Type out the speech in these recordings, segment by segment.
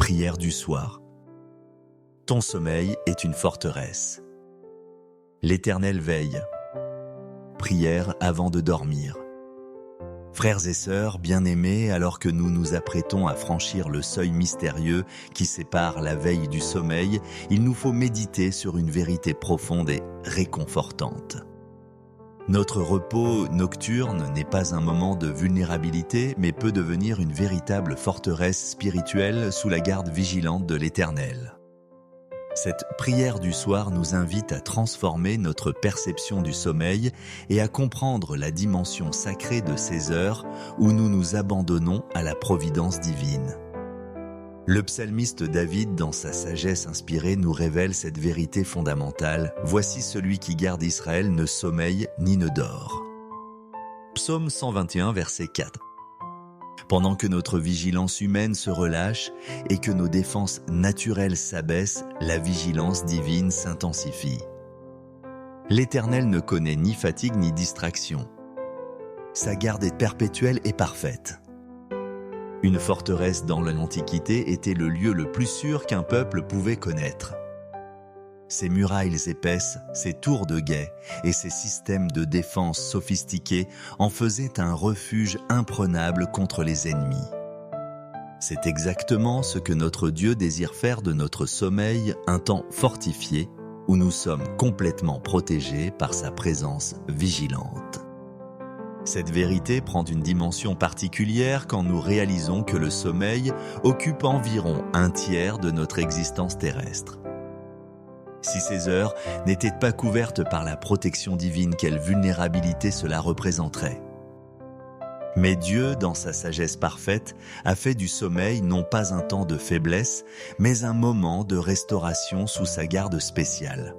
Prière du soir. Ton sommeil est une forteresse. L'Éternel veille. Prière avant de dormir. Frères et sœurs bien-aimés, alors que nous nous apprêtons à franchir le seuil mystérieux qui sépare la veille du sommeil, il nous faut méditer sur une vérité profonde et réconfortante. Notre repos nocturne n'est pas un moment de vulnérabilité, mais peut devenir une véritable forteresse spirituelle sous la garde vigilante de l'Éternel. Cette prière du soir nous invite à transformer notre perception du sommeil et à comprendre la dimension sacrée de ces heures où nous nous abandonnons à la providence divine. Le psalmiste David, dans sa sagesse inspirée, nous révèle cette vérité fondamentale. « Voici celui qui garde Israël ne sommeille ni ne dort. » Psaume 121, verset 4. Pendant que notre vigilance humaine se relâche et que nos défenses naturelles s'abaissent, la vigilance divine s'intensifie. L'Éternel ne connaît ni fatigue ni distraction. Sa garde est perpétuelle et parfaite. Une forteresse dans l'Antiquité était le lieu le plus sûr qu'un peuple pouvait connaître. Ses murailles épaisses, ses tours de guet et ses systèmes de défense sophistiqués en faisaient un refuge imprenable contre les ennemis. C'est exactement ce que notre Dieu désire faire de notre sommeil, un temps fortifié où nous sommes complètement protégés par sa présence vigilante. Cette vérité prend une dimension particulière quand nous réalisons que le sommeil occupe environ un tiers de notre existence terrestre. Si ces heures n'étaient pas couvertes par la protection divine, quelle vulnérabilité cela représenterait. Mais Dieu, dans sa sagesse parfaite, a fait du sommeil non pas un temps de faiblesse, mais un moment de restauration sous sa garde spéciale.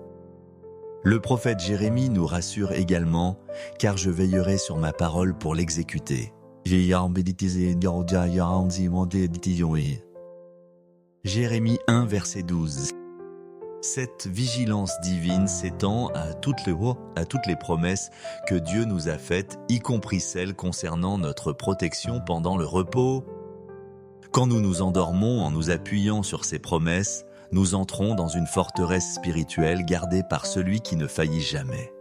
Le prophète Jérémie nous rassure également, car je veillerai sur ma parole pour l'exécuter. Jérémie 1, verset 12. Cette vigilance divine s'étend à toutes les promesses que Dieu nous a faites, y compris celles concernant notre protection pendant le repos. Quand nous nous endormons en nous appuyant sur ces promesses, nous entrons dans une forteresse spirituelle gardée par celui qui ne faillit jamais.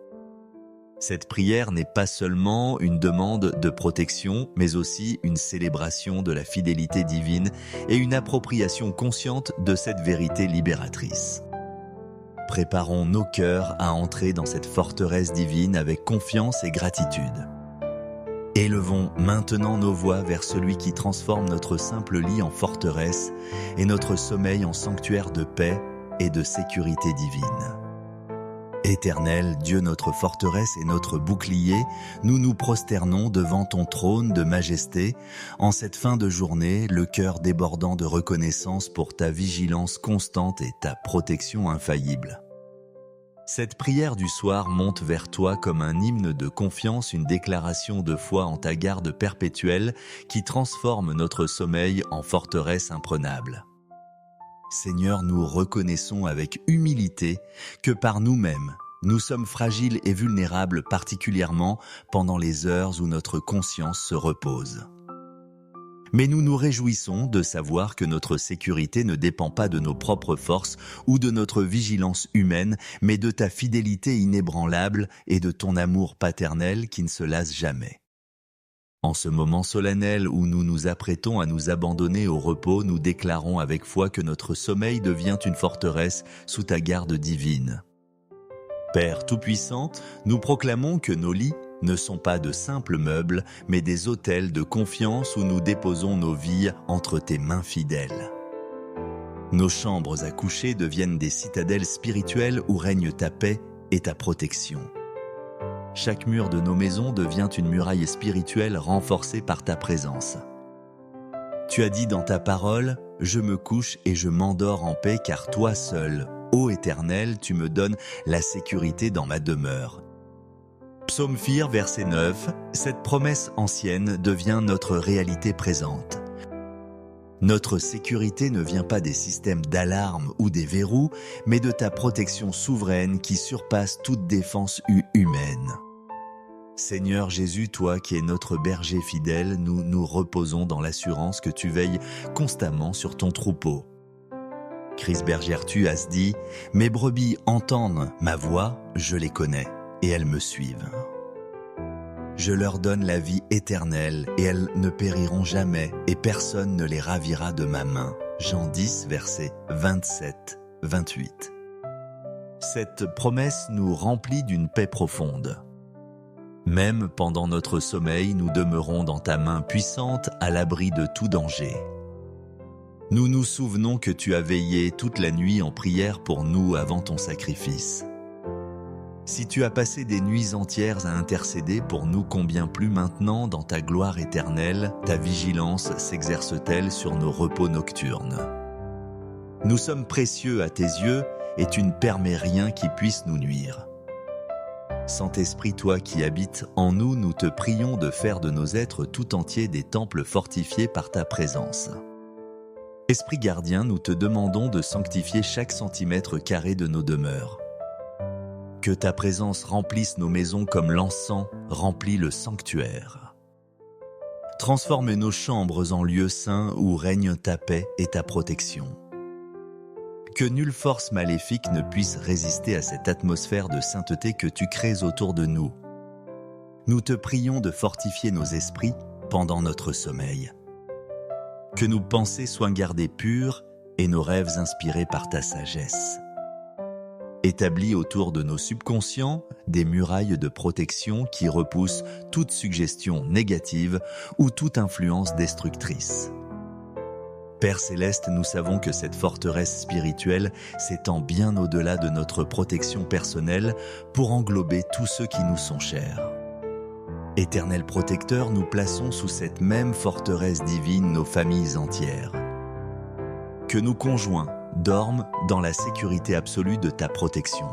Cette prière n'est pas seulement une demande de protection, mais aussi une célébration de la fidélité divine et une appropriation consciente de cette vérité libératrice. Préparons nos cœurs à entrer dans cette forteresse divine avec confiance et gratitude. Élevons maintenant nos voix vers celui qui transforme notre simple lit en forteresse et notre sommeil en sanctuaire de paix et de sécurité divine. Éternel, Dieu notre forteresse et notre bouclier, nous nous prosternons devant ton trône de majesté, en cette fin de journée, le cœur débordant de reconnaissance pour ta vigilance constante et ta protection infaillible. Cette prière du soir monte vers toi comme un hymne de confiance, une déclaration de foi en ta garde perpétuelle qui transforme notre sommeil en forteresse imprenable. Seigneur, nous reconnaissons avec humilité que par nous-mêmes, nous sommes fragiles et vulnérables, particulièrement pendant les heures où notre conscience se repose. Mais nous nous réjouissons de savoir que notre sécurité ne dépend pas de nos propres forces ou de notre vigilance humaine, mais de ta fidélité inébranlable et de ton amour paternel qui ne se lasse jamais. En ce moment solennel où nous nous apprêtons à nous abandonner au repos, nous déclarons avec foi que notre sommeil devient une forteresse sous ta garde divine. Père Tout-Puissant, nous proclamons que nos lits ne sont pas de simples meubles, mais des autels de confiance où nous déposons nos vies entre tes mains fidèles. Nos chambres à coucher deviennent des citadelles spirituelles où règne ta paix et ta protection. Chaque mur de nos maisons devient une muraille spirituelle renforcée par ta présence. Tu as dit dans ta parole, « Je me couche et je m'endors en paix car toi seul, ô Éternel, tu me donnes la sécurité dans ma demeure. » Psaume 4, verset 9, cette promesse ancienne devient notre réalité présente. Notre sécurité ne vient pas des systèmes d'alarme ou des verrous, mais de ta protection souveraine qui surpasse toute défense humaine. Seigneur Jésus, toi qui es notre berger fidèle, nous nous reposons dans l'assurance que tu veilles constamment sur ton troupeau. Chris Bergertu a dit « Mes brebis entendent ma voix, je les connais, et elles me suivent. Je leur donne la vie éternelle, et elles ne périront jamais, et personne ne les ravira de ma main. » Jean 10, versets 27-28. Cette promesse nous remplit d'une paix profonde. Même pendant notre sommeil, nous demeurons dans ta main puissante, à l'abri de tout danger. Nous nous souvenons que tu as veillé toute la nuit en prière pour nous avant ton sacrifice. Si tu as passé des nuits entières à intercéder pour nous, combien plus maintenant, dans ta gloire éternelle, ta vigilance s'exerce-t-elle sur nos repos nocturnes. Nous sommes précieux à tes yeux et tu ne permets rien qui puisse nous nuire. Saint-Esprit, toi qui habites en nous, nous te prions de faire de nos êtres tout entiers des temples fortifiés par ta présence. Esprit gardien, nous te demandons de sanctifier chaque centimètre carré de nos demeures. Que ta présence remplisse nos maisons comme l'encens remplit le sanctuaire. Transforme nos chambres en lieux saints où règne ta paix et ta protection. Que nulle force maléfique ne puisse résister à cette atmosphère de sainteté que tu crées autour de nous. Nous te prions de fortifier nos esprits pendant notre sommeil. Que nos pensées soient gardées pures et nos rêves inspirés par ta sagesse. Établis autour de nos subconscients des murailles de protection qui repoussent toute suggestion négative ou toute influence destructrice. Père Céleste, nous savons que cette forteresse spirituelle s'étend bien au-delà de notre protection personnelle pour englober tous ceux qui nous sont chers. Éternel protecteur, nous plaçons sous cette même forteresse divine nos familles entières. Que nos conjoints dorment dans la sécurité absolue de ta protection.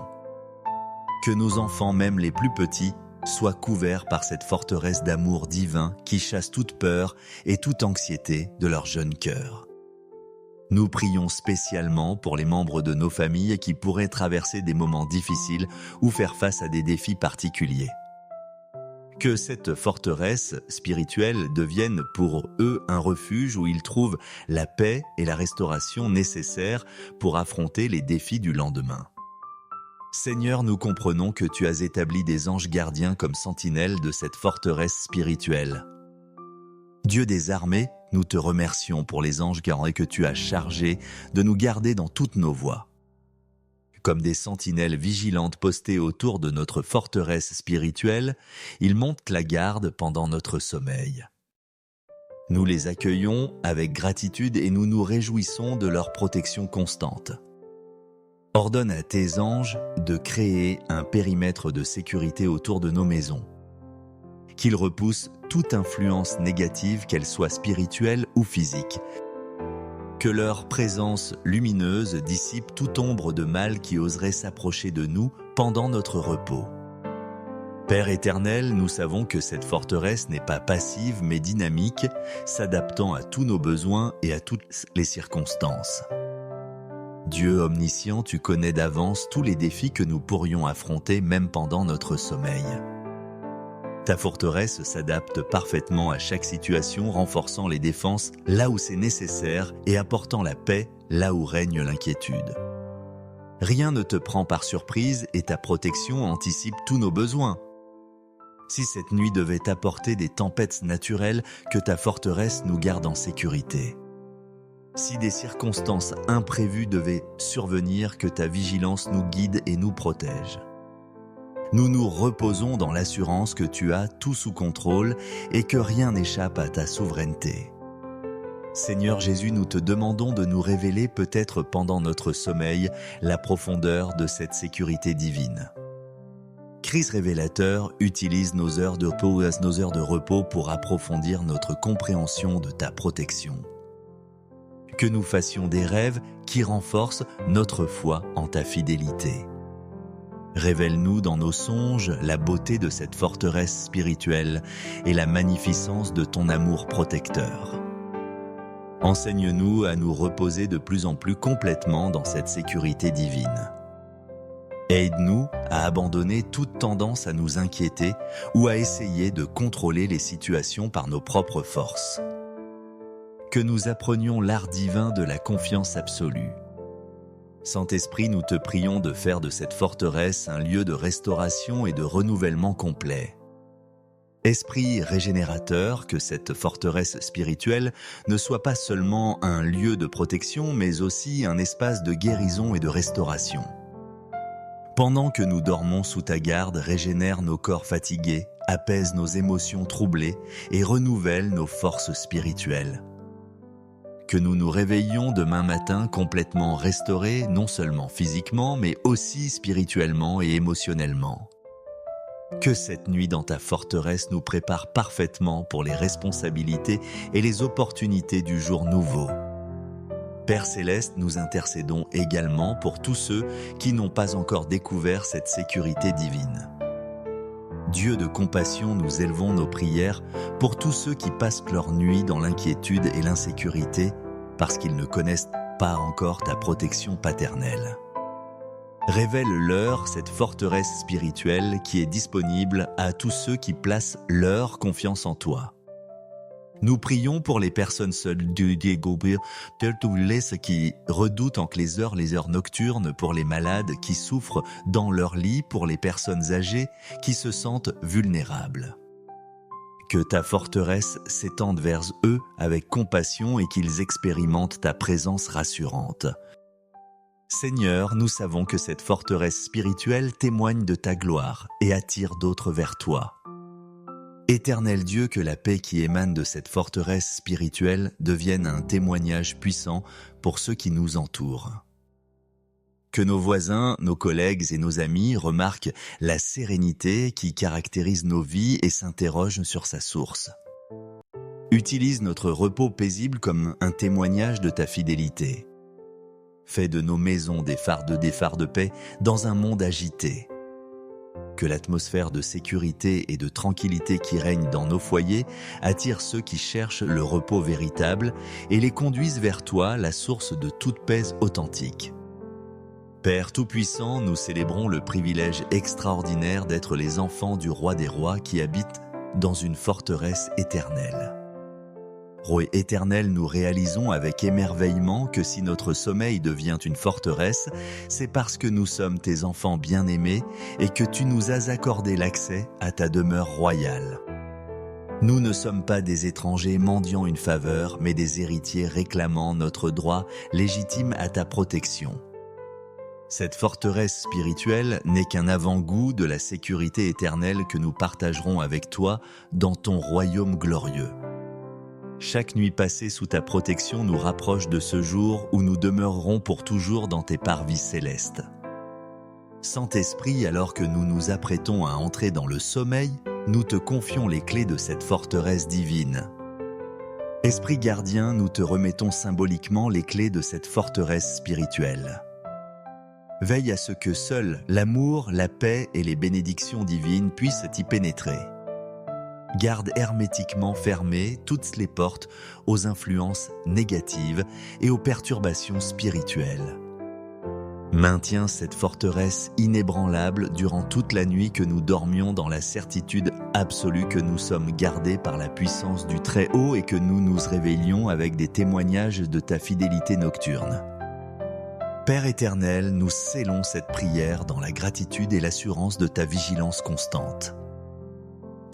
Que nos enfants, même les plus petits, soient couverts par cette forteresse d'amour divin qui chasse toute peur et toute anxiété de leur jeune cœur. Nous prions spécialement pour les membres de nos familles qui pourraient traverser des moments difficiles ou faire face à des défis particuliers. Que cette forteresse spirituelle devienne pour eux un refuge où ils trouvent la paix et la restauration nécessaires pour affronter les défis du lendemain. Seigneur, nous comprenons que tu as établi des anges gardiens comme sentinelles de cette forteresse spirituelle. Dieu des armées, nous te remercions pour les anges que tu as chargés de nous garder dans toutes nos voies. Comme des sentinelles vigilantes postées autour de notre forteresse spirituelle, ils montent la garde pendant notre sommeil. Nous les accueillons avec gratitude et nous nous réjouissons de leur protection constante. Ordonne à tes anges de créer un périmètre de sécurité autour de nos maisons. Qu'ils repoussent toute influence négative, qu'elle soit spirituelle ou physique. Que leur présence lumineuse dissipe toute ombre de mal qui oserait s'approcher de nous pendant notre repos. Père éternel, nous savons que cette forteresse n'est pas passive mais dynamique, s'adaptant à tous nos besoins et à toutes les circonstances. Dieu omniscient, tu connais d'avance tous les défis que nous pourrions affronter même pendant notre sommeil. Ta forteresse s'adapte parfaitement à chaque situation, renforçant les défenses là où c'est nécessaire et apportant la paix là où règne l'inquiétude. Rien ne te prend par surprise et ta protection anticipe tous nos besoins. Si cette nuit devait apporter des tempêtes naturelles, que ta forteresse nous garde en sécurité. Si des circonstances imprévues devaient survenir, que ta vigilance nous guide et nous protège. Nous nous reposons dans l'assurance que tu as tout sous contrôle et que rien n'échappe à ta souveraineté. Seigneur Jésus, nous te demandons de nous révéler peut-être pendant notre sommeil la profondeur de cette sécurité divine. Christ révélateur utilise nos heures de repos pour approfondir notre compréhension de ta protection. Que nous fassions des rêves qui renforcent notre foi en ta fidélité. Révèle-nous dans nos songes la beauté de cette forteresse spirituelle et la magnificence de ton amour protecteur. Enseigne-nous à nous reposer de plus en plus complètement dans cette sécurité divine. Aide-nous à abandonner toute tendance à nous inquiéter ou à essayer de contrôler les situations par nos propres forces. Que nous apprenions l'art divin de la confiance absolue. Saint-Esprit, nous te prions de faire de cette forteresse un lieu de restauration et de renouvellement complet. Esprit régénérateur, que cette forteresse spirituelle ne soit pas seulement un lieu de protection, mais aussi un espace de guérison et de restauration. Pendant que nous dormons sous ta garde, régénère nos corps fatigués, apaise nos émotions troublées et renouvelle nos forces spirituelles. Que nous nous réveillions demain matin complètement restaurés, non seulement physiquement, mais aussi spirituellement et émotionnellement. Que cette nuit dans ta forteresse nous prépare parfaitement pour les responsabilités et les opportunités du jour nouveau. Père Céleste, nous intercédons également pour tous ceux qui n'ont pas encore découvert cette sécurité divine. Dieu de compassion, nous élevons nos prières pour tous ceux qui passent leur nuit dans l'inquiétude et l'insécurité parce qu'ils ne connaissent pas encore ta protection paternelle. Révèle-leur cette forteresse spirituelle qui est disponible à tous ceux qui placent leur confiance en toi. Nous prions pour les personnes seules de Diego, tous ceux qui redoutent en les heures nocturnes, pour les malades qui souffrent dans leur lit, pour les personnes âgées qui se sentent vulnérables. Que ta forteresse s'étende vers eux avec compassion et qu'ils expérimentent ta présence rassurante. Seigneur, nous savons que cette forteresse spirituelle témoigne de ta gloire et attire d'autres vers toi. Éternel Dieu, que la paix qui émane de cette forteresse spirituelle devienne un témoignage puissant pour ceux qui nous entourent. Que nos voisins, nos collègues et nos amis remarquent la sérénité qui caractérise nos vies et s'interrogent sur sa source. Utilise notre repos paisible comme un témoignage de ta fidélité. Fais de nos maisons des phares de paix dans un monde agité. Que l'atmosphère de sécurité et de tranquillité qui règne dans nos foyers attire ceux qui cherchent le repos véritable et les conduise vers toi, la source de toute paix authentique. Père Tout-Puissant, nous célébrons le privilège extraordinaire d'être les enfants du Roi des Rois qui habite dans une forteresse éternelle. Roi éternel, nous réalisons avec émerveillement que si notre sommeil devient une forteresse, c'est parce que nous sommes tes enfants bien-aimés et que tu nous as accordé l'accès à ta demeure royale. Nous ne sommes pas des étrangers mendiant une faveur, mais des héritiers réclamant notre droit légitime à ta protection. Cette forteresse spirituelle n'est qu'un avant-goût de la sécurité éternelle que nous partagerons avec toi dans ton royaume glorieux. Chaque nuit passée sous ta protection nous rapproche de ce jour où nous demeurerons pour toujours dans tes parvis célestes. Saint-Esprit, alors que nous nous apprêtons à entrer dans le sommeil, nous te confions les clés de cette forteresse divine. Esprit gardien, nous te remettons symboliquement les clés de cette forteresse spirituelle. Veille à ce que seul l'amour, la paix et les bénédictions divines puissent y pénétrer. Garde hermétiquement fermées toutes les portes aux influences négatives et aux perturbations spirituelles. Maintiens cette forteresse inébranlable durant toute la nuit que nous dormions dans la certitude absolue que nous sommes gardés par la puissance du Très-Haut et que nous nous réveillions avec des témoignages de ta fidélité nocturne. Père éternel, nous scellons cette prière dans la gratitude et l'assurance de ta vigilance constante.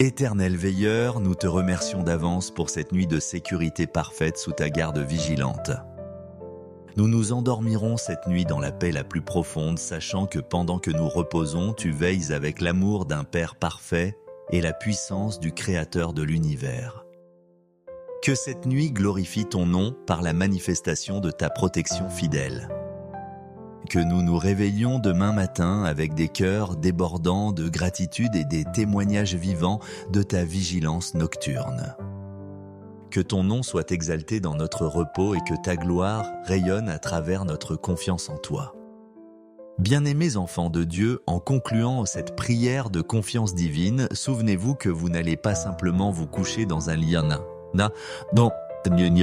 Éternel veilleur, nous te remercions d'avance pour cette nuit de sécurité parfaite sous ta garde vigilante. Nous nous endormirons cette nuit dans la paix la plus profonde, sachant que pendant que nous reposons, tu veilles avec l'amour d'un Père parfait et la puissance du Créateur de l'univers. Que cette nuit glorifie ton nom par la manifestation de ta protection fidèle. Que nous nous réveillions demain matin avec des cœurs débordants de gratitude et des témoignages vivants de ta vigilance nocturne. Que ton nom soit exalté dans notre repos et que ta gloire rayonne à travers notre confiance en toi. Bien-aimés enfants de Dieu, en concluant cette prière de confiance divine, souvenez-vous que vous n'allez pas simplement vous coucher dans un lit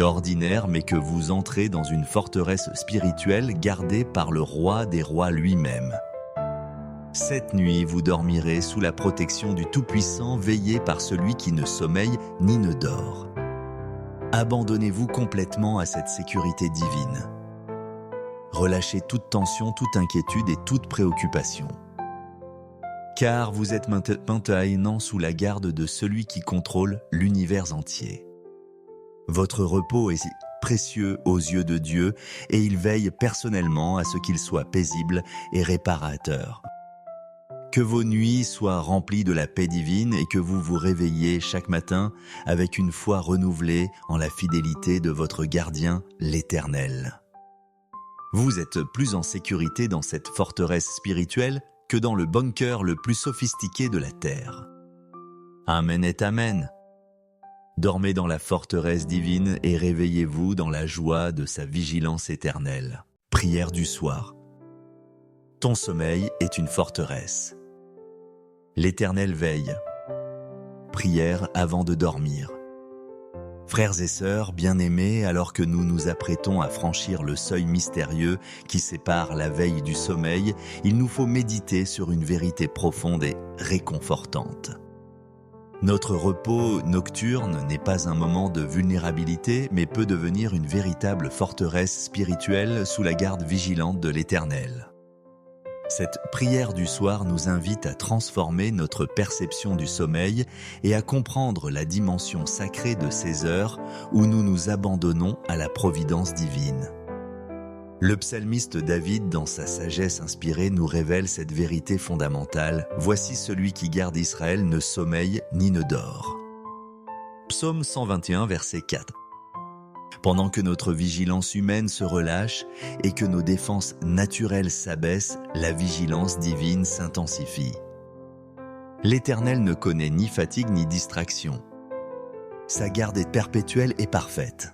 ordinaire, mais que vous entrez dans une forteresse spirituelle gardée par le Roi des Rois lui-même. Cette nuit, vous dormirez sous la protection du Tout-Puissant, veillé par celui qui ne sommeille ni ne dort. Abandonnez-vous complètement à cette sécurité divine. relâchez toute tension, toute inquiétude et toute préoccupation. Car vous êtes maintenant sous la garde de celui qui contrôle l'univers entier. Votre repos est précieux aux yeux de Dieu et il veille personnellement à ce qu'il soit paisible et réparateur. Que vos nuits soient remplies de la paix divine et que vous vous réveilliez chaque matin avec une foi renouvelée en la fidélité de votre gardien, l'Éternel. Vous êtes plus en sécurité dans cette forteresse spirituelle que dans le bunker le plus sophistiqué de la terre. Amen et amen. Dormez dans la forteresse divine et réveillez-vous dans la joie de sa vigilance éternelle. Prière du soir. Ton sommeil est une forteresse. L'Éternel veille. Prière avant de dormir. Frères et sœurs bien-aimés, alors que nous nous apprêtons à franchir le seuil mystérieux qui sépare la veille du sommeil, il nous faut méditer sur une vérité profonde et réconfortante. Notre repos nocturne n'est pas un moment de vulnérabilité, mais peut devenir une véritable forteresse spirituelle sous la garde vigilante de l'Éternel. Cette prière du soir nous invite à transformer notre perception du sommeil et à comprendre la dimension sacrée de ces heures où nous nous abandonnons à la providence divine. Le psalmiste David, dans sa sagesse inspirée, nous révèle cette vérité fondamentale. « Voici celui qui garde Israël ne sommeille ni ne dort. » Psaume 121, verset 4. Pendant que notre vigilance humaine se relâche et que nos défenses naturelles s'abaissent, la vigilance divine s'intensifie. L'Éternel ne connaît ni fatigue ni distraction. Sa garde est perpétuelle et parfaite.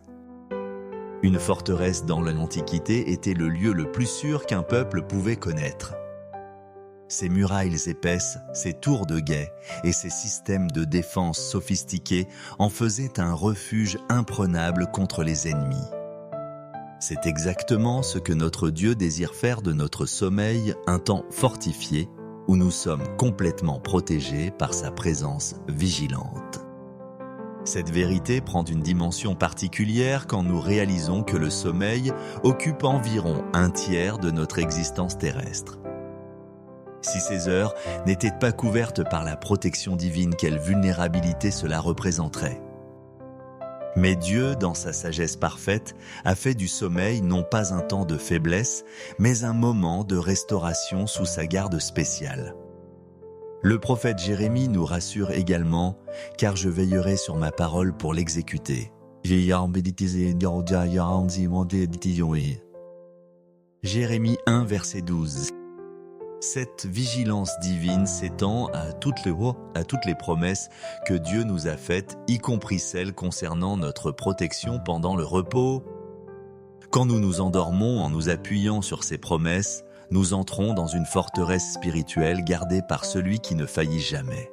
Une forteresse dans l'Antiquité était le lieu le plus sûr qu'un peuple pouvait connaître. Ses murailles épaisses, ses tours de guet et ses systèmes de défense sophistiqués en faisaient un refuge imprenable contre les ennemis. C'est exactement ce que notre Dieu désire faire de notre sommeil, un temps fortifié où nous sommes complètement protégés par sa présence vigilante. Cette vérité prend une dimension particulière quand nous réalisons que le sommeil occupe environ un tiers de notre existence terrestre. Si ces heures n'étaient pas couvertes par la protection divine, quelle vulnérabilité cela représenterait. Mais Dieu, dans sa sagesse parfaite, a fait du sommeil non pas un temps de faiblesse, mais un moment de restauration sous sa garde spéciale. Le prophète Jérémie nous rassure également, car je veillerai sur ma parole pour l'exécuter. Jérémie 1, verset 12. Cette vigilance divine s'étend à toutes les promesses que Dieu nous a faites, y compris celles concernant notre protection pendant le repos. Quand nous nous endormons en nous appuyant sur ces promesses, nous entrons dans une forteresse spirituelle gardée par celui qui ne faillit jamais.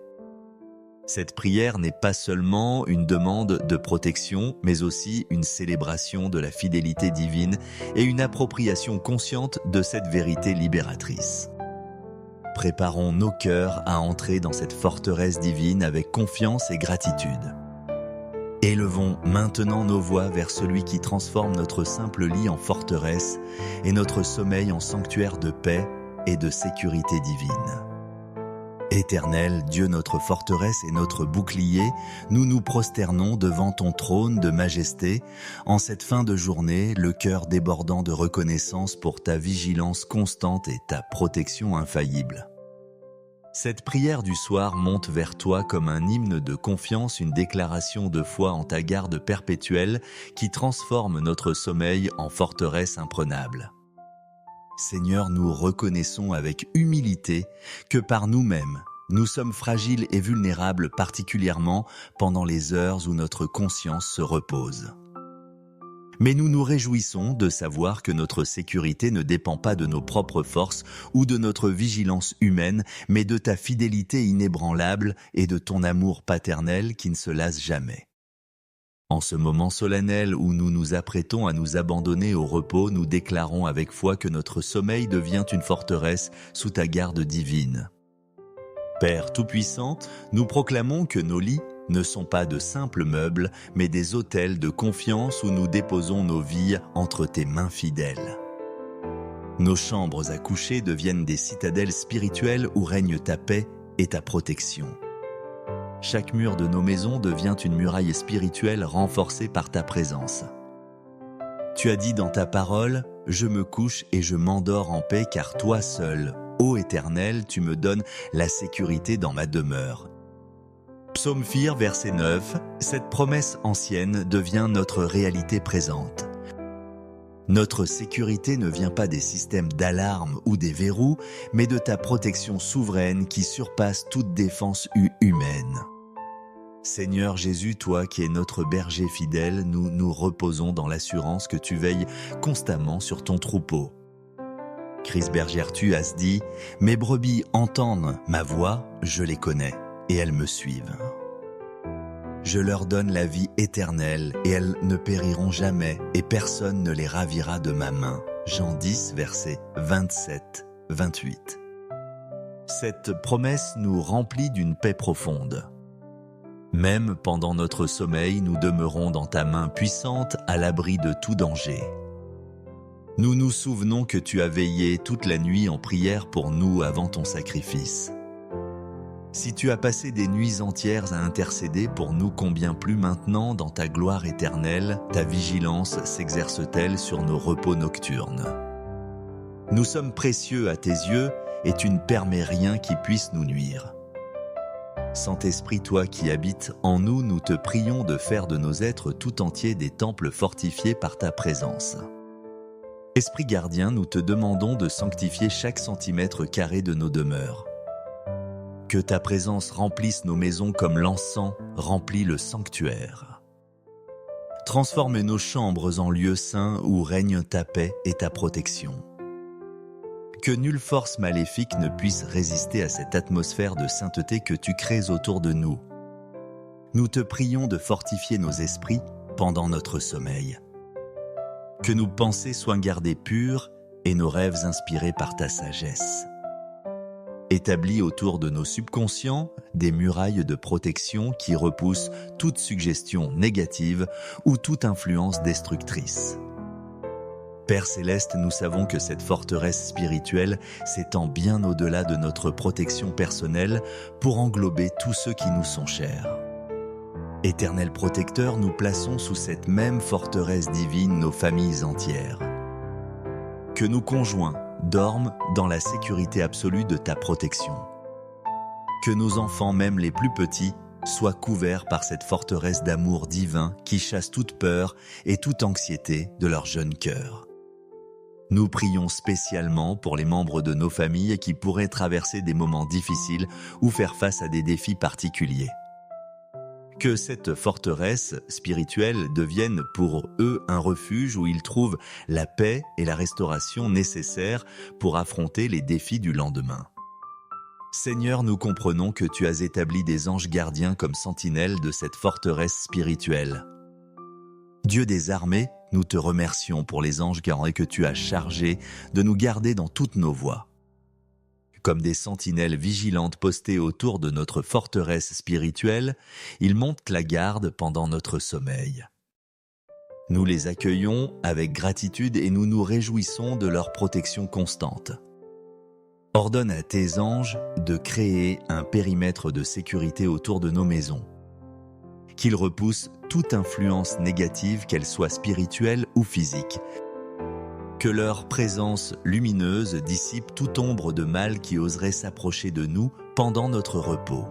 Cette prière n'est pas seulement une demande de protection, mais aussi une célébration de la fidélité divine et une appropriation consciente de cette vérité libératrice. Préparons nos cœurs à entrer dans cette forteresse divine avec confiance et gratitude. Élevons maintenant nos voix vers celui qui transforme notre simple lit en forteresse et notre sommeil en sanctuaire de paix et de sécurité divine. Éternel, Dieu notre forteresse et notre bouclier, nous nous prosternons devant ton trône de majesté, en cette fin de journée, le cœur débordant de reconnaissance pour ta vigilance constante et ta protection infaillible. Cette prière du soir monte vers toi comme un hymne de confiance, une déclaration de foi en ta garde perpétuelle qui transforme notre sommeil en forteresse imprenable. Seigneur, nous reconnaissons avec humilité que par nous-mêmes, nous sommes fragiles et vulnérables particulièrement pendant les heures où notre conscience se repose. Mais nous nous réjouissons de savoir que notre sécurité ne dépend pas de nos propres forces ou de notre vigilance humaine, mais de ta fidélité inébranlable et de ton amour paternel qui ne se lasse jamais. En ce moment solennel où nous nous apprêtons à nous abandonner au repos, nous déclarons avec foi que notre sommeil devient une forteresse sous ta garde divine. Père Tout-Puissant, nous proclamons que nos lits ne sont pas de simples meubles, mais des autels de confiance où nous déposons nos vies entre tes mains fidèles. Nos chambres à coucher deviennent des citadelles spirituelles où règne ta paix et ta protection. Chaque mur de nos maisons devient une muraille spirituelle renforcée par ta présence. Tu as dit dans ta parole, « Je me couche et je m'endors en paix car toi seul, ô Éternel, tu me donnes la sécurité dans ma demeure. » Psaume 4, verset 9, cette promesse ancienne devient notre réalité présente. Notre sécurité ne vient pas des systèmes d'alarme ou des verrous, mais de ta protection souveraine qui surpasse toute défense humaine. Seigneur Jésus, toi qui es notre berger fidèle, nous nous reposons dans l'assurance que tu veilles constamment sur ton troupeau. Chris Bergertu a dit « Mes brebis entendent ma voix, je les connais, et elles me suivent. Je leur donne la vie éternelle, et elles ne périront jamais, et personne ne les ravira de ma main. » Jean 10, versets 27-28. Cette promesse nous remplit d'une paix profonde. Même pendant notre sommeil, nous demeurons dans ta main puissante, à l'abri de tout danger. Nous nous souvenons que tu as veillé toute la nuit en prière pour nous avant ton sacrifice. Si tu as passé des nuits entières à intercéder pour nous, combien plus maintenant, dans ta gloire éternelle, ta vigilance s'exerce-t-elle sur nos repos nocturnes. Nous sommes précieux à tes yeux et tu ne permets rien qui puisse nous nuire. Saint-Esprit, toi qui habites en nous, nous te prions de faire de nos êtres tout entiers des temples fortifiés par ta présence. Esprit gardien, nous te demandons de sanctifier chaque centimètre carré de nos demeures. Que ta présence remplisse nos maisons comme l'encens remplit le sanctuaire. Transforme nos chambres en lieux saints où règne ta paix et ta protection. Que nulle force maléfique ne puisse résister à cette atmosphère de sainteté que tu crées autour de nous. Nous te prions de fortifier nos esprits pendant notre sommeil. Que nos pensées soient gardées pures et nos rêves inspirés par ta sagesse. Établis autour de nos subconscients des murailles de protection qui repoussent toute suggestion négative ou toute influence destructrice. Père Céleste, nous savons que cette forteresse spirituelle s'étend bien au-delà de notre protection personnelle pour englober tous ceux qui nous sont chers. Éternel protecteur, nous plaçons sous cette même forteresse divine nos familles entières. Que nos conjoints dorment dans la sécurité absolue de ta protection. Que nos enfants, même les plus petits, soient couverts par cette forteresse d'amour divin qui chasse toute peur et toute anxiété de leur jeune cœur. Nous prions spécialement pour les membres de nos familles qui pourraient traverser des moments difficiles ou faire face à des défis particuliers. Que cette forteresse spirituelle devienne pour eux un refuge où ils trouvent la paix et la restauration nécessaires pour affronter les défis du lendemain. Seigneur, nous comprenons que tu as établi des anges gardiens comme sentinelles de cette forteresse spirituelle. Dieu des armées, nous te remercions pour les anges que tu as chargés de nous garder dans toutes nos voies. Comme des sentinelles vigilantes postées autour de notre forteresse spirituelle, ils montent la garde pendant notre sommeil. Nous les accueillons avec gratitude et nous nous réjouissons de leur protection constante. Ordonne à tes anges de créer un périmètre de sécurité autour de nos maisons. Qu'ils repoussent toute influence négative, qu'elle soit spirituelle ou physique. Que leur présence lumineuse dissipe toute ombre de mal qui oserait s'approcher de nous pendant notre repos.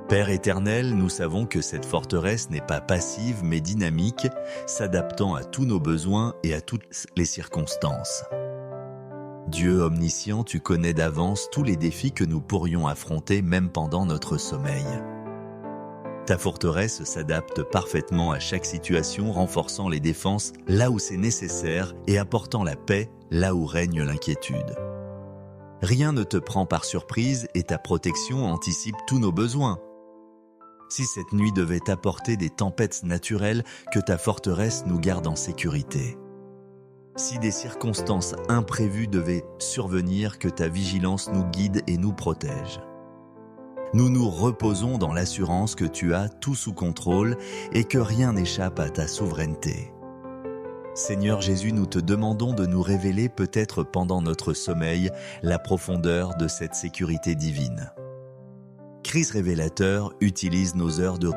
Père éternel, nous savons que cette forteresse n'est pas passive mais dynamique, s'adaptant à tous nos besoins et à toutes les circonstances. Dieu omniscient, tu connais d'avance tous les défis que nous pourrions affronter même pendant notre sommeil. Ta forteresse s'adapte parfaitement à chaque situation, renforçant les défenses là où c'est nécessaire et apportant la paix là où règne l'inquiétude. Rien ne te prend par surprise et ta protection anticipe tous nos besoins. Si cette nuit devait apporter des tempêtes naturelles, que ta forteresse nous garde en sécurité. Si des circonstances imprévues devaient survenir, que ta vigilance nous guide et nous protège. Nous nous reposons dans l'assurance que tu as tout sous contrôle et que rien n'échappe à ta souveraineté. Seigneur Jésus, nous te demandons de nous révéler peut-être pendant notre sommeil la profondeur de cette sécurité divine. Christ révélateur utilise nos heures de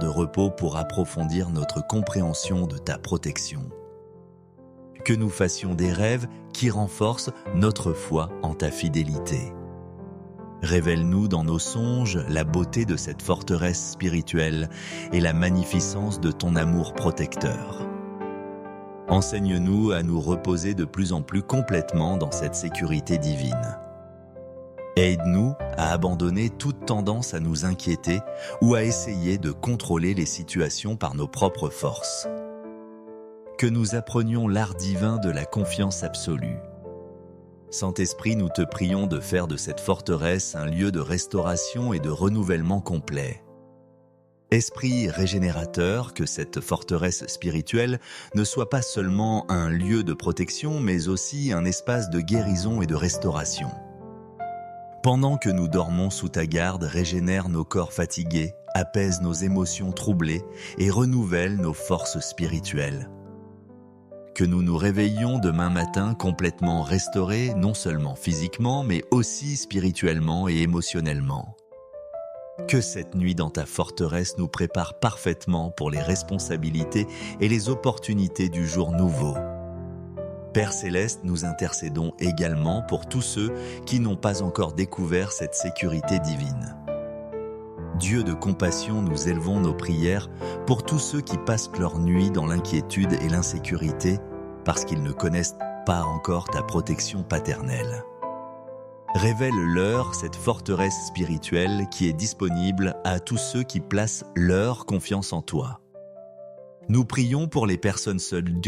repos pour approfondir notre compréhension de ta protection. Que nous fassions des rêves qui renforcent notre foi en ta fidélité. Révèle-nous dans nos songes la beauté de cette forteresse spirituelle et la magnificence de ton amour protecteur. Enseigne-nous à nous reposer de plus en plus complètement dans cette sécurité divine. Aide-nous à abandonner toute tendance à nous inquiéter ou à essayer de contrôler les situations par nos propres forces. Que nous apprenions l'art divin de la confiance absolue. Saint-Esprit, nous te prions de faire de cette forteresse un lieu de restauration et de renouvellement complet. Esprit régénérateur, que cette forteresse spirituelle ne soit pas seulement un lieu de protection, mais aussi un espace de guérison et de restauration. Pendant que nous dormons sous ta garde, régénère nos corps fatigués, apaise nos émotions troublées et renouvelle nos forces spirituelles. Que nous nous réveillions demain matin complètement restaurés, non seulement physiquement, mais aussi spirituellement et émotionnellement. Que cette nuit dans ta forteresse nous prépare parfaitement pour les responsabilités et les opportunités du jour nouveau. Père Céleste, nous intercédons également pour tous ceux qui n'ont pas encore découvert cette sécurité divine. Dieu de compassion, nous élevons nos prières pour tous ceux qui passent leur nuit dans l'inquiétude et l'insécurité parce qu'ils ne connaissent pas encore ta protection paternelle. Révèle-leur cette forteresse spirituelle qui est disponible à tous ceux qui placent leur confiance en toi. Nous prions pour les personnes seules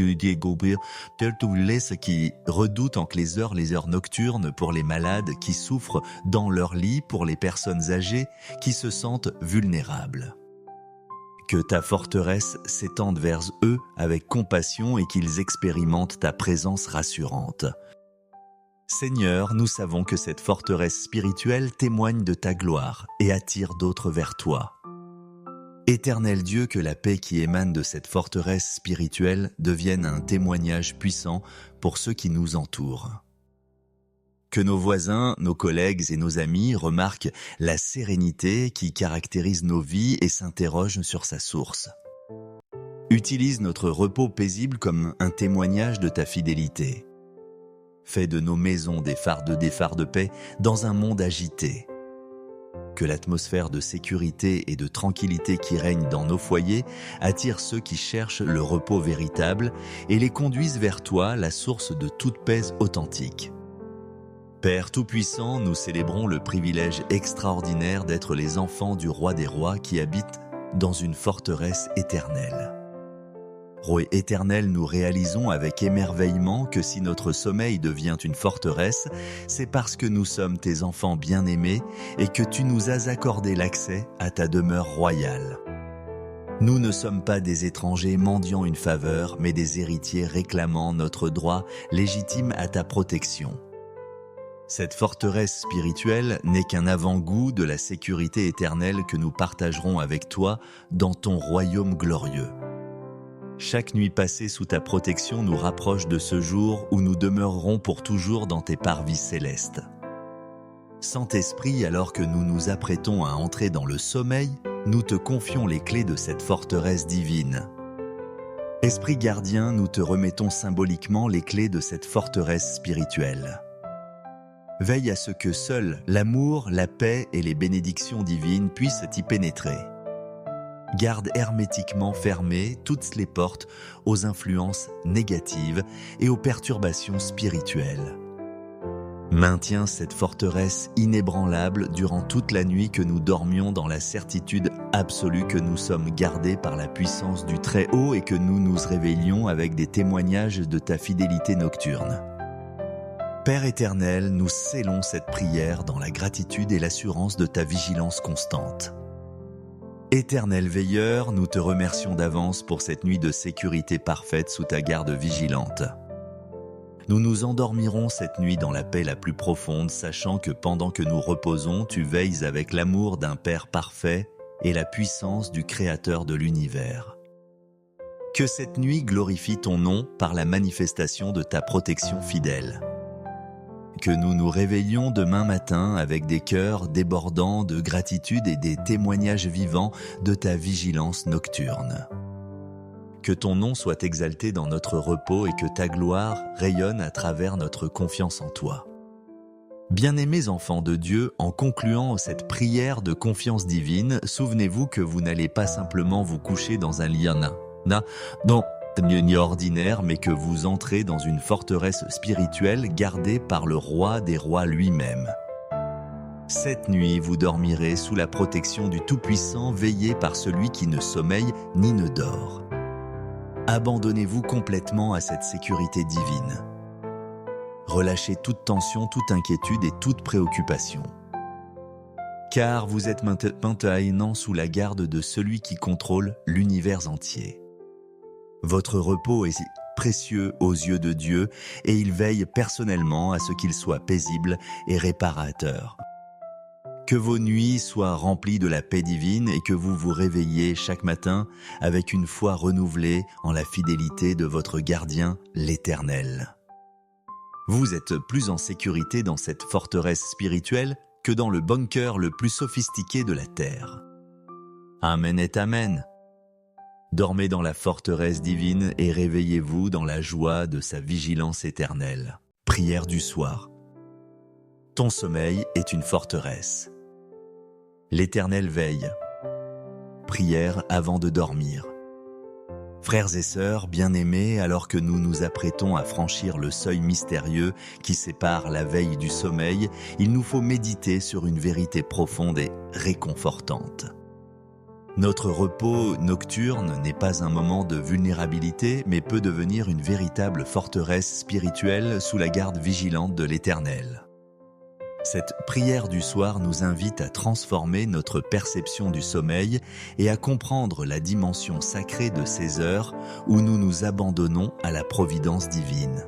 qui redoutent en les heures nocturnes, pour les malades qui souffrent dans leur lit, pour les personnes âgées qui se sentent vulnérables. Que ta forteresse s'étende vers eux avec compassion et qu'ils expérimentent ta présence rassurante. Seigneur, nous savons que cette forteresse spirituelle témoigne de ta gloire et attire d'autres vers toi. Éternel Dieu, que la paix qui émane de cette forteresse spirituelle devienne un témoignage puissant pour ceux qui nous entourent. Que nos voisins, nos collègues et nos amis remarquent la sérénité qui caractérise nos vies et s'interrogent sur sa source. Utilise notre repos paisible comme un témoignage de ta fidélité. Fais de nos maisons des phares de paix dans un monde agité. Que l'atmosphère de sécurité et de tranquillité qui règne dans nos foyers attire ceux qui cherchent le repos véritable et les conduise vers toi, la source de toute paix authentique. Père Tout-Puissant, nous célébrons le privilège extraordinaire d'être les enfants du Roi des Rois qui habite dans une forteresse éternelle. Roi éternel, nous réalisons avec émerveillement que si notre sommeil devient une forteresse, c'est parce que nous sommes tes enfants bien-aimés et que tu nous as accordé l'accès à ta demeure royale. Nous ne sommes pas des étrangers mendiant une faveur, mais des héritiers réclamant notre droit légitime à ta protection. Cette forteresse spirituelle n'est qu'un avant-goût de la sécurité éternelle que nous partagerons avec toi dans ton royaume glorieux. Chaque nuit passée sous ta protection nous rapproche de ce jour où nous demeurerons pour toujours dans tes parvis célestes. Saint-Esprit, alors que nous nous apprêtons à entrer dans le sommeil, nous te confions les clés de cette forteresse divine. Esprit gardien, nous te remettons symboliquement les clés de cette forteresse spirituelle. Veille à ce que seul l'amour, la paix et les bénédictions divines puissent y pénétrer. Garde hermétiquement fermées toutes les portes aux influences négatives et aux perturbations spirituelles. Maintiens cette forteresse inébranlable durant toute la nuit que nous dormions dans la certitude absolue que nous sommes gardés par la puissance du Très-Haut et que nous nous réveillions avec des témoignages de ta fidélité nocturne. Père éternel, nous scellons cette prière dans la gratitude et l'assurance de ta vigilance constante. Éternel veilleur, nous te remercions d'avance pour cette nuit de sécurité parfaite sous ta garde vigilante. Nous nous endormirons cette nuit dans la paix la plus profonde, sachant que pendant que nous reposons, tu veilles avec l'amour d'un Père parfait et la puissance du Créateur de l'univers. Que cette nuit glorifie ton nom par la manifestation de ta protection fidèle. Que nous nous réveillions demain matin avec des cœurs débordants de gratitude et des témoignages vivants de ta vigilance nocturne. Que ton nom soit exalté dans notre repos et que ta gloire rayonne à travers notre confiance en toi. Bien-aimés enfants de Dieu, en concluant cette prière de confiance divine, souvenez-vous que vous n'allez pas simplement vous coucher dans un lit ordinaire, mais que vous entrez dans une forteresse spirituelle gardée par le roi des rois lui-même. Cette nuit, vous dormirez sous la protection du Tout-Puissant, veillé par celui qui ne sommeille ni ne dort. Abandonnez-vous complètement à cette sécurité divine. Relâchez toute tension, toute inquiétude et toute préoccupation. Car vous êtes maintenant sous la garde de celui qui contrôle l'univers entier. Votre repos est précieux aux yeux de Dieu et il veille personnellement à ce qu'il soit paisible et réparateur. Que vos nuits soient remplies de la paix divine et que vous vous réveilliez chaque matin avec une foi renouvelée en la fidélité de votre gardien, l'Éternel. Vous êtes plus en sécurité dans cette forteresse spirituelle que dans le bunker le plus sophistiqué de la terre. Amen et Amen. Dormez dans la forteresse divine et réveillez-vous dans la joie de sa vigilance éternelle. Prière du soir. Ton sommeil est une forteresse. L'Éternel veille. Prière avant de dormir. Frères et sœurs bien-aimés, alors que nous nous apprêtons à franchir le seuil mystérieux qui sépare la veille du sommeil, il nous faut méditer sur une vérité profonde et réconfortante. Notre repos nocturne n'est pas un moment de vulnérabilité, mais peut devenir une véritable forteresse spirituelle sous la garde vigilante de l'Éternel. Cette prière du soir nous invite à transformer notre perception du sommeil et à comprendre la dimension sacrée de ces heures où nous nous abandonnons à la providence divine.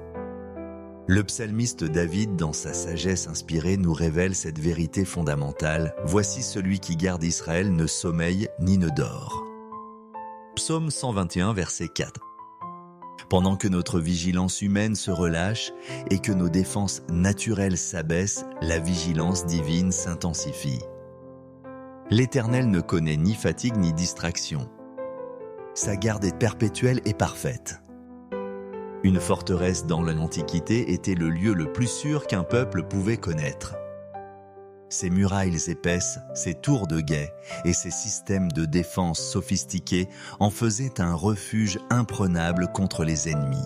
Le psalmiste David, dans sa sagesse inspirée, nous révèle cette vérité fondamentale. Voici celui qui garde Israël ne sommeille ni ne dort. Psaume 121, verset 4. Pendant que notre vigilance humaine se relâche et que nos défenses naturelles s'abaissent, la vigilance divine s'intensifie. L'Éternel ne connaît ni fatigue ni distraction. Sa garde est perpétuelle et parfaite. Une forteresse dans l'Antiquité était le lieu le plus sûr qu'un peuple pouvait connaître. Ses murailles épaisses, ses tours de guet et ses systèmes de défense sophistiqués en faisaient un refuge imprenable contre les ennemis.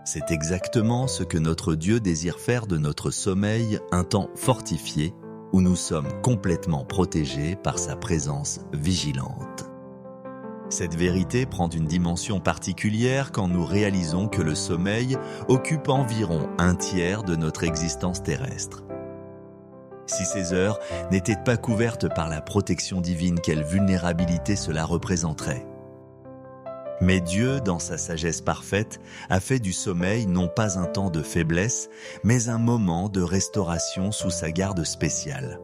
C'est exactement ce que notre Dieu désire faire de notre sommeil, un temps fortifié où nous sommes complètement protégés par sa présence vigilante. Cette vérité prend une dimension particulière quand nous réalisons que le sommeil occupe environ un tiers de notre existence terrestre. Si ces heures n'étaient pas couvertes par la protection divine, quelle vulnérabilité cela représenterait. Mais Dieu, dans sa sagesse parfaite, a fait du sommeil non pas un temps de faiblesse, mais un moment de restauration sous sa garde spéciale.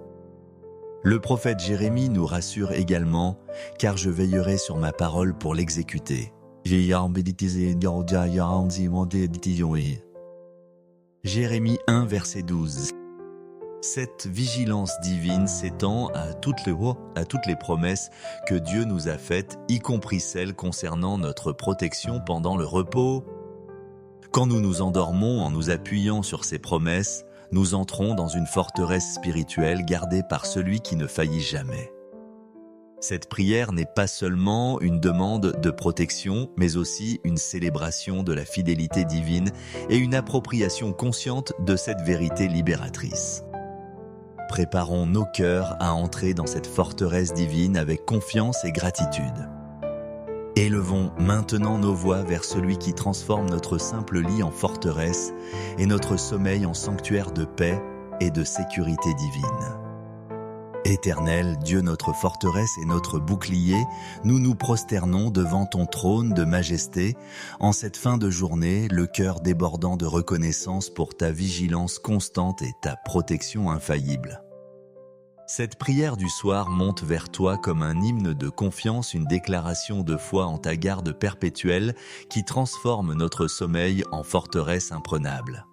Le prophète Jérémie nous rassure également, car je veillerai sur ma parole pour l'exécuter. Jérémie 1, verset 12. Cette vigilance divine s'étend à toutes les promesses que Dieu nous a faites, y compris celles concernant notre protection pendant le repos. Quand nous nous endormons en nous appuyant sur ces promesses, nous entrons dans une forteresse spirituelle gardée par celui qui ne faillit jamais. Cette prière n'est pas seulement une demande de protection, mais aussi une célébration de la fidélité divine et une appropriation consciente de cette vérité libératrice. Préparons nos cœurs à entrer dans cette forteresse divine avec confiance et gratitude. Élevons maintenant nos voix vers celui qui transforme notre simple lit en forteresse et notre sommeil en sanctuaire de paix et de sécurité divine. Éternel, Dieu notre forteresse et notre bouclier, nous nous prosternons devant ton trône de majesté, en cette fin de journée, le cœur débordant de reconnaissance pour ta vigilance constante et ta protection infaillible. Cette prière du soir monte vers toi comme un hymne de confiance, une déclaration de foi en ta garde perpétuelle qui transforme notre sommeil en forteresse imprenable.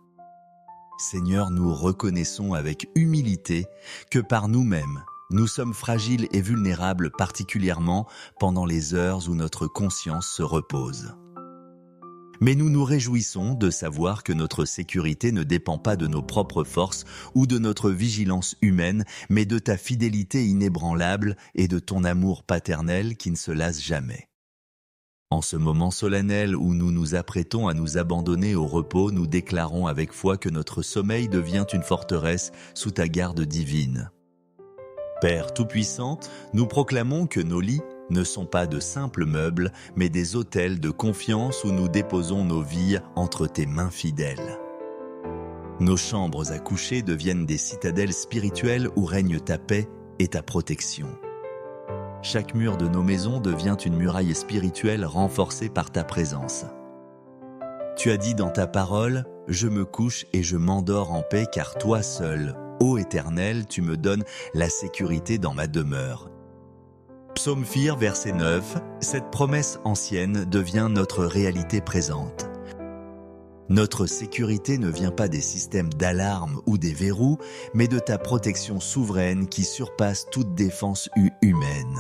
Seigneur, nous reconnaissons avec humilité que par nous-mêmes, nous sommes fragiles et vulnérables, particulièrement pendant les heures où notre conscience se repose. Mais nous nous réjouissons de savoir que notre sécurité ne dépend pas de nos propres forces ou de notre vigilance humaine, mais de ta fidélité inébranlable et de ton amour paternel qui ne se lasse jamais. En ce moment solennel où nous nous apprêtons à nous abandonner au repos, nous déclarons avec foi que notre sommeil devient une forteresse sous ta garde divine. Père Tout-Puissant, nous proclamons que nos lits ne sont pas de simples meubles, mais des autels de confiance où nous déposons nos vies entre tes mains fidèles. Nos chambres à coucher deviennent des citadelles spirituelles où règne ta paix et ta protection. Chaque mur de nos maisons devient une muraille spirituelle renforcée par ta présence. Tu as dit dans ta parole, « Je me couche et je m'endors en paix, car toi seul, ô Éternel, tu me donnes la sécurité dans ma demeure. » Psaume 4, verset 9, cette promesse ancienne devient notre réalité présente. Notre sécurité ne vient pas des systèmes d'alarme ou des verrous, mais de ta protection souveraine qui surpasse toute défense humaine.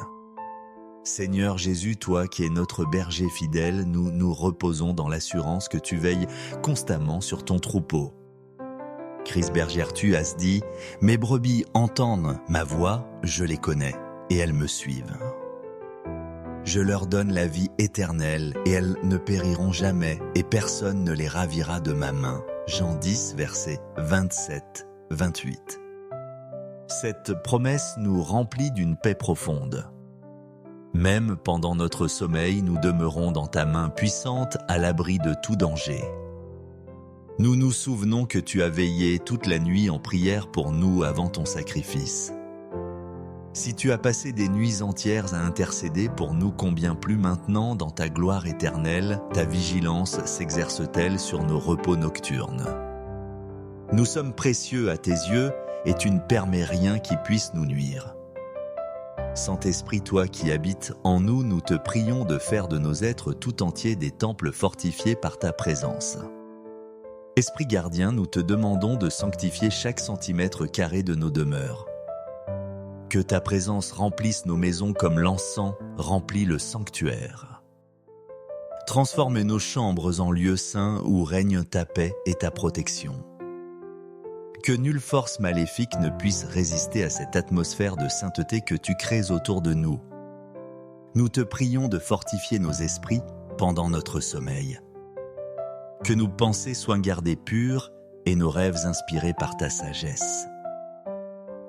Seigneur Jésus, toi qui es notre berger fidèle, nous nous reposons dans l'assurance que tu veilles constamment sur ton troupeau. Chris Bergertu a dit « Mes brebis entendent ma voix, je les connais, et elles me suivent. Je leur donne la vie éternelle, et elles ne périront jamais, et personne ne les ravira de ma main. » Jean 10, versets 27-28. Cette promesse nous remplit d'une paix profonde. Même pendant notre sommeil, nous demeurons dans ta main puissante, à l'abri de tout danger. Nous nous souvenons que tu as veillé toute la nuit en prière pour nous avant ton sacrifice. Si tu as passé des nuits entières à intercéder pour nous, combien plus maintenant, dans ta gloire éternelle, ta vigilance s'exerce-t-elle sur nos repos nocturnes. Nous sommes précieux à tes yeux et tu ne permets rien qui puisse nous nuire. Saint-Esprit, toi qui habites en nous, nous te prions de faire de nos êtres tout entiers des temples fortifiés par ta présence. Esprit gardien, nous te demandons de sanctifier chaque centimètre carré de nos demeures. Que ta présence remplisse nos maisons comme l'encens remplit le sanctuaire. Transforme nos chambres en lieux saints où règne ta paix et ta protection. Que nulle force maléfique ne puisse résister à cette atmosphère de sainteté que tu crées autour de nous. Nous te prions de fortifier nos esprits pendant notre sommeil. Que nos pensées soient gardées pures et nos rêves inspirés par ta sagesse.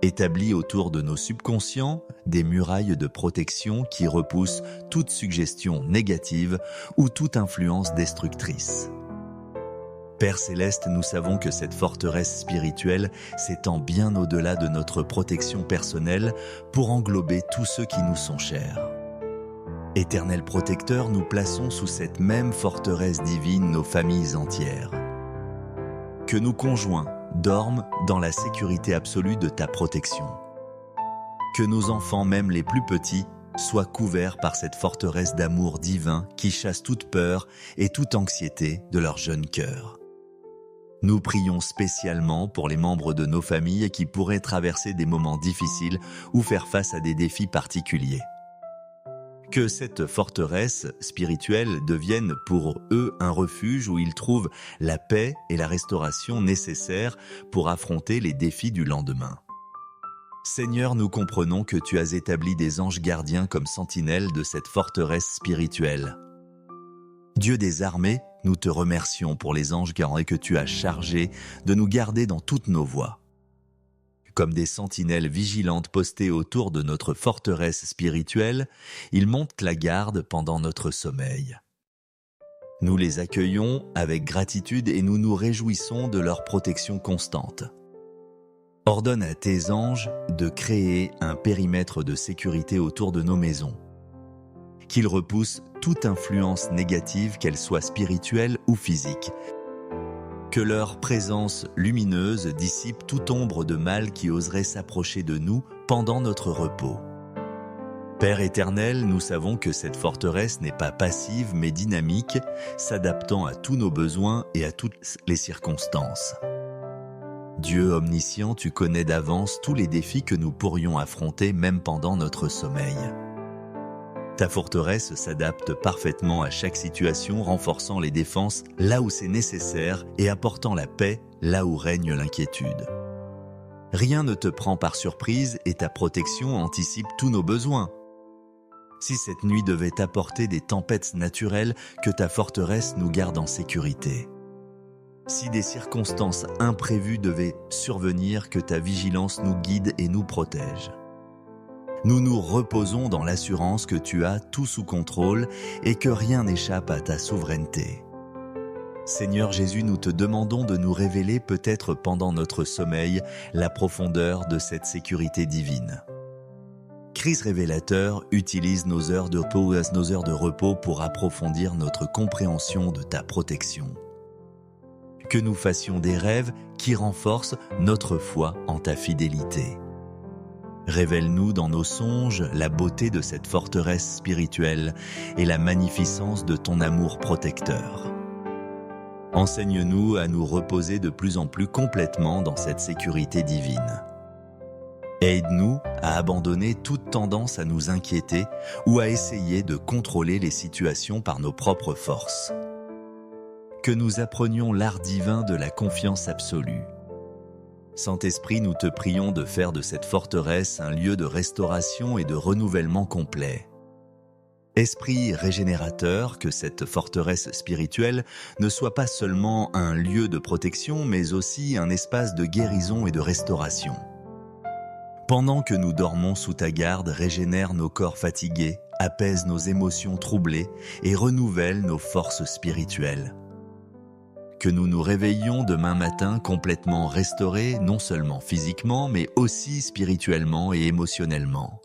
Établis autour de nos subconscients des murailles de protection qui repoussent toute suggestion négative ou toute influence destructrice. Père Céleste, nous savons que cette forteresse spirituelle s'étend bien au-delà de notre protection personnelle pour englober tous ceux qui nous sont chers. Éternel protecteur, nous plaçons sous cette même forteresse divine nos familles entières. Que nos conjoints dorment dans la sécurité absolue de ta protection. Que nos enfants, même les plus petits, soient couverts par cette forteresse d'amour divin qui chasse toute peur et toute anxiété de leur jeune cœur. Nous prions spécialement pour les membres de nos familles qui pourraient traverser des moments difficiles ou faire face à des défis particuliers. Que cette forteresse spirituelle devienne pour eux un refuge où ils trouvent la paix et la restauration nécessaires pour affronter les défis du lendemain. Seigneur, nous comprenons que tu as établi des anges gardiens comme sentinelles de cette forteresse spirituelle. Dieu des armées, nous te remercions pour les anges que tu as chargés de nous garder dans toutes nos voies. Comme des sentinelles vigilantes postées autour de notre forteresse spirituelle, ils montent la garde pendant notre sommeil. Nous les accueillons avec gratitude et nous nous réjouissons de leur protection constante. Ordonne à tes anges de créer un périmètre de sécurité autour de nos maisons. Qu'ils repoussent toute influence négative, qu'elle soit spirituelle ou physique. Que que leur présence lumineuse dissipe toute ombre de mal qui oserait s'approcher de nous pendant notre repos. Père éternel, nous savons que cette forteresse n'est pas passive mais dynamique, s'adaptant à tous nos besoins et à toutes les circonstances. Dieu omniscient, tu connais d'avance tous les défis que nous pourrions affronter même pendant notre sommeil. Ta forteresse s'adapte parfaitement à chaque situation, renforçant les défenses là où c'est nécessaire et apportant la paix là où règne l'inquiétude. Rien ne te prend par surprise et ta protection anticipe tous nos besoins. Si cette nuit devait apporter des tempêtes naturelles, que ta forteresse nous garde en sécurité. Si des circonstances imprévues devaient survenir, que ta vigilance nous guide et nous protège. Nous nous reposons dans l'assurance que tu as tout sous contrôle et que rien n'échappe à ta souveraineté. Seigneur Jésus, nous te demandons de nous révéler peut-être pendant notre sommeil la profondeur de cette sécurité divine. Christ révélateur, utilise nos heures de repos pour approfondir notre compréhension de ta protection. Que nous fassions des rêves qui renforcent notre foi en ta fidélité. Révèle-nous dans nos songes la beauté de cette forteresse spirituelle et la magnificence de ton amour protecteur. Enseigne-nous à nous reposer de plus en plus complètement dans cette sécurité divine. Aide-nous à abandonner toute tendance à nous inquiéter ou à essayer de contrôler les situations par nos propres forces. Que nous apprenions l'art divin de la confiance absolue. Saint-Esprit, nous te prions de faire de cette forteresse un lieu de restauration et de renouvellement complet. Esprit régénérateur, que cette forteresse spirituelle ne soit pas seulement un lieu de protection, mais aussi un espace de guérison et de restauration. Pendant que nous dormons sous ta garde, régénère nos corps fatigués, apaise nos émotions troublées et renouvelle nos forces spirituelles. Que nous nous réveillions demain matin complètement restaurés, non seulement physiquement, mais aussi spirituellement et émotionnellement.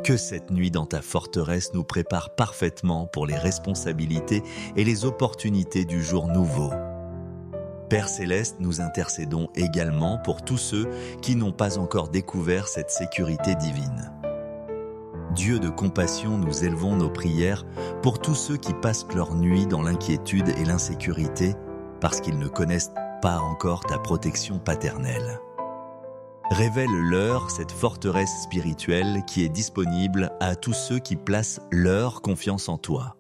Que cette nuit dans ta forteresse nous prépare parfaitement pour les responsabilités et les opportunités du jour nouveau. Père Céleste, nous intercédons également pour tous ceux qui n'ont pas encore découvert cette sécurité divine. Dieu de compassion, nous élevons nos prières pour tous ceux qui passent leur nuit dans l'inquiétude et l'insécurité parce qu'ils ne connaissent pas encore ta protection paternelle. Révèle-leur cette forteresse spirituelle qui est disponible à tous ceux qui placent leur confiance en toi.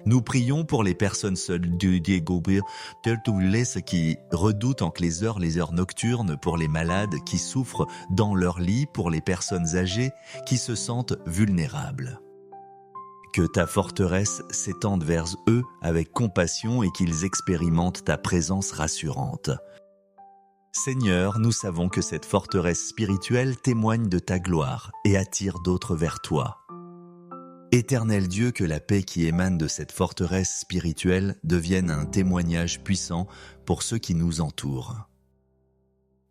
Nous prions pour les personnes seules qui redoutent en les heures nocturnes, pour les malades qui souffrent dans leur lit, pour les personnes âgées qui se sentent vulnérables. Que ta forteresse s'étende vers eux avec compassion et qu'ils expérimentent ta présence rassurante. Seigneur, nous savons que cette forteresse spirituelle témoigne de ta gloire et attire d'autres vers toi. Éternel Dieu, que la paix qui émane de cette forteresse spirituelle devienne un témoignage puissant pour ceux qui nous entourent.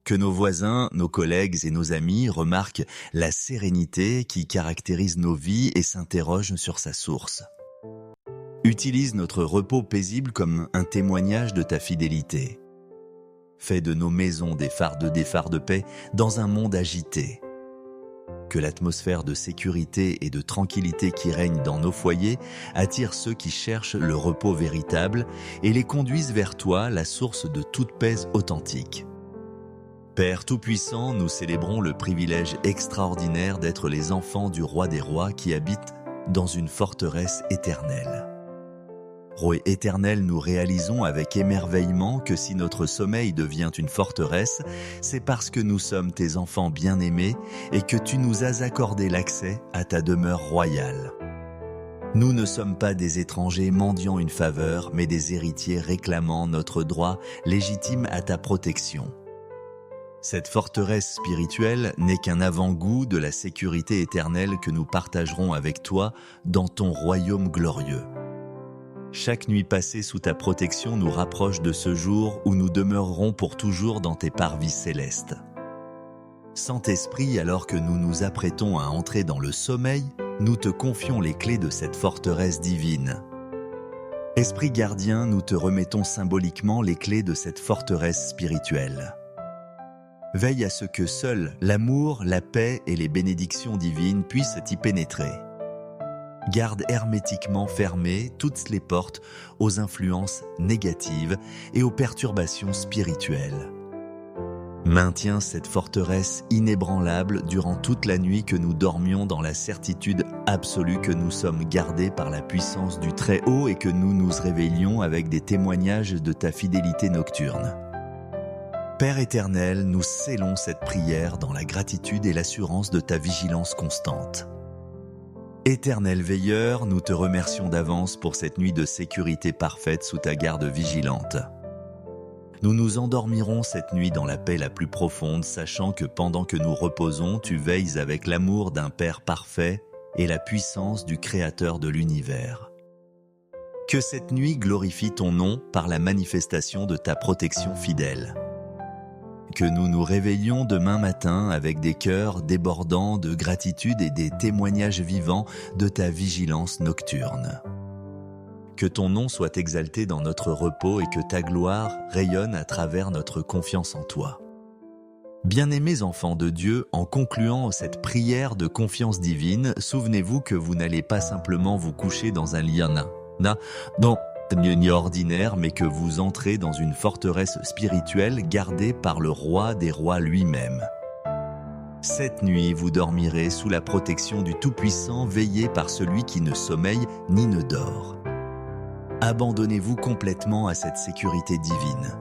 Que nos voisins, nos collègues et nos amis remarquent la sérénité qui caractérise nos vies et s'interrogent sur sa source. Utilise notre repos paisible comme un témoignage de ta fidélité. Fais de nos maisons des phares de paix dans un monde agité. Que l'atmosphère de sécurité et de tranquillité qui règne dans nos foyers attire ceux qui cherchent le repos véritable et les conduise vers toi, la source de toute paix authentique. Père Tout-Puissant, nous célébrons le privilège extraordinaire d'être les enfants du Roi des Rois qui habite dans une forteresse éternelle. Roi éternel, nous réalisons avec émerveillement que si notre sommeil devient une forteresse, c'est parce que nous sommes tes enfants bien-aimés et que tu nous as accordé l'accès à ta demeure royale. Nous ne sommes pas des étrangers mendiant une faveur, mais des héritiers réclamant notre droit légitime à ta protection. Cette forteresse spirituelle n'est qu'un avant-goût de la sécurité éternelle que nous partagerons avec toi dans ton royaume glorieux. Chaque nuit passée sous ta protection nous rapproche de ce jour où nous demeurerons pour toujours dans tes parvis célestes. Saint-Esprit, alors que nous nous apprêtons à entrer dans le sommeil, nous te confions les clés de cette forteresse divine. Esprit gardien, nous te remettons symboliquement les clés de cette forteresse spirituelle. Veille à ce que seul l'amour, la paix et les bénédictions divines puissent y pénétrer. Garde hermétiquement fermées toutes les portes aux influences négatives et aux perturbations spirituelles. Maintiens cette forteresse inébranlable durant toute la nuit que nous dormions dans la certitude absolue que nous sommes gardés par la puissance du Très-Haut et que nous nous réveillions avec des témoignages de ta fidélité nocturne. Père éternel, nous scellons cette prière dans la gratitude et l'assurance de ta vigilance constante. Éternel veilleur, nous te remercions d'avance pour cette nuit de sécurité parfaite sous ta garde vigilante. Nous nous endormirons cette nuit dans la paix la plus profonde, sachant que pendant que nous reposons, tu veilles avec l'amour d'un Père parfait et la puissance du Créateur de l'univers. Que cette nuit glorifie ton nom par la manifestation de ta protection fidèle. Que nous nous réveillions demain matin avec des cœurs débordants de gratitude et des témoignages vivants de ta vigilance nocturne. Que ton nom soit exalté dans notre repos et que ta gloire rayonne à travers notre confiance en toi. Bien-aimés enfants de Dieu, en concluant cette prière de confiance divine, souvenez-vous que vous n'allez pas simplement vous coucher dans un lit ordinaire, mais que vous entrez dans une forteresse spirituelle gardée par le roi des rois lui-même. Cette nuit, vous dormirez sous la protection du Tout-Puissant, veillé par celui qui ne sommeille ni ne dort. Abandonnez-vous complètement à cette sécurité divine.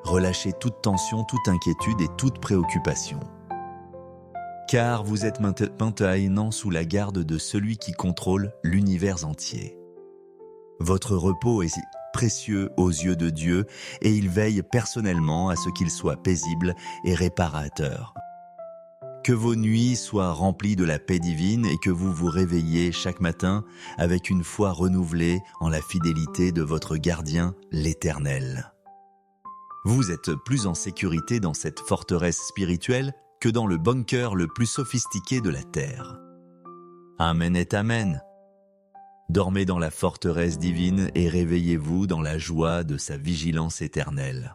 Relâchez toute tension, toute inquiétude et toute préoccupation. Car vous êtes maintenant sous la garde de celui qui contrôle l'univers entier. Votre repos est précieux aux yeux de Dieu et il veille personnellement à ce qu'il soit paisible et réparateur. Que vos nuits soient remplies de la paix divine et que vous vous réveilliez chaque matin avec une foi renouvelée en la fidélité de votre gardien, l'Éternel. Vous êtes plus en sécurité dans cette forteresse spirituelle que dans le bunker le plus sophistiqué de la terre. Amen et Amen. Dormez dans la forteresse divine et réveillez-vous dans la joie de sa vigilance éternelle.